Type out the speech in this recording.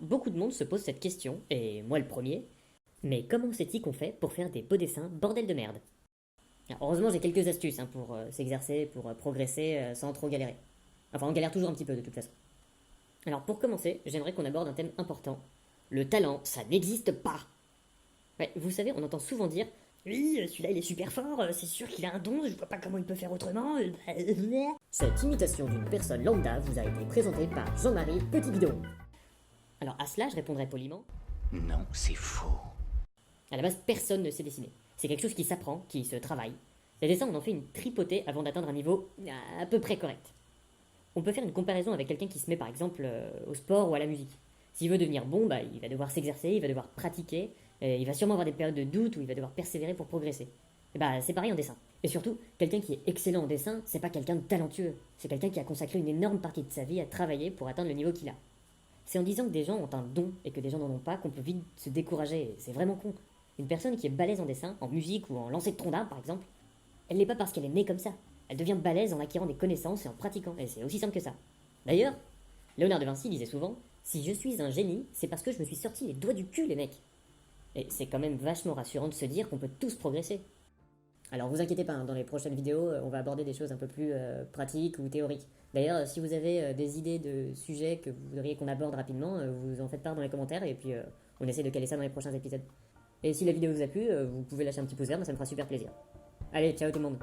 beaucoup de monde se pose cette question, et moi le premier, mais comment c'est-il qu'on fait pour faire des beaux dessins bordel de merde? Alors, heureusement j'ai quelques astuces pour s'exercer, pour progresser sans trop galérer. Enfin on galère toujours un petit peu de toute façon. Alors pour commencer, j'aimerais qu'on aborde un thème important. Le talent, ça n'existe pas. Ouais, vous savez, on entend souvent dire oui, celui-là il est super fort, c'est sûr qu'il a un don, je vois pas comment il peut faire autrement. Cette imitation d'une personne lambda vous a été présentée par Jean-Marie Petit Bidon. Alors à cela, je répondrai poliment. Non, c'est faux. À la base, personne ne sait dessiner. C'est quelque chose qui s'apprend, qui se travaille. Les dessins, on en fait une tripotée avant d'atteindre un niveau à peu près correct. On peut faire une comparaison avec quelqu'un qui se met par exemple au sport ou à la musique. S'il veut devenir bon, il va devoir s'exercer, il va devoir pratiquer, et il va sûrement avoir des périodes de doute où il va devoir persévérer pour progresser. Et c'est pareil en dessin. Et surtout, quelqu'un qui est excellent en dessin, c'est pas quelqu'un de talentueux. C'est quelqu'un qui a consacré une énorme partie de sa vie à travailler pour atteindre le niveau qu'il a. C'est en disant que des gens ont un don et que des gens n'en ont pas qu'on peut vite se décourager. C'est vraiment con. Une personne qui est balèze en dessin, en musique ou en lancer de tronc d'arbre par exemple, elle n'est pas parce qu'elle est née comme ça. Elle devient balèze en acquérant des connaissances et en pratiquant. Et c'est aussi simple que ça. D'ailleurs, Léonard de Vinci disait souvent si je suis un génie, c'est parce que je me suis sorti les doigts du cul, les mecs. Et c'est quand même vachement rassurant de se dire qu'on peut tous progresser. Alors vous inquiétez pas, dans les prochaines vidéos, on va aborder des choses un peu plus pratiques ou théoriques. D'ailleurs, si vous avez des idées de sujets que vous voudriez qu'on aborde rapidement, vous en faites part dans les commentaires et puis on essaie de caler ça dans les prochains épisodes. Et si la vidéo vous a plu, vous pouvez lâcher un petit pouce vert, moi ça me fera super plaisir. Allez, ciao tout le monde.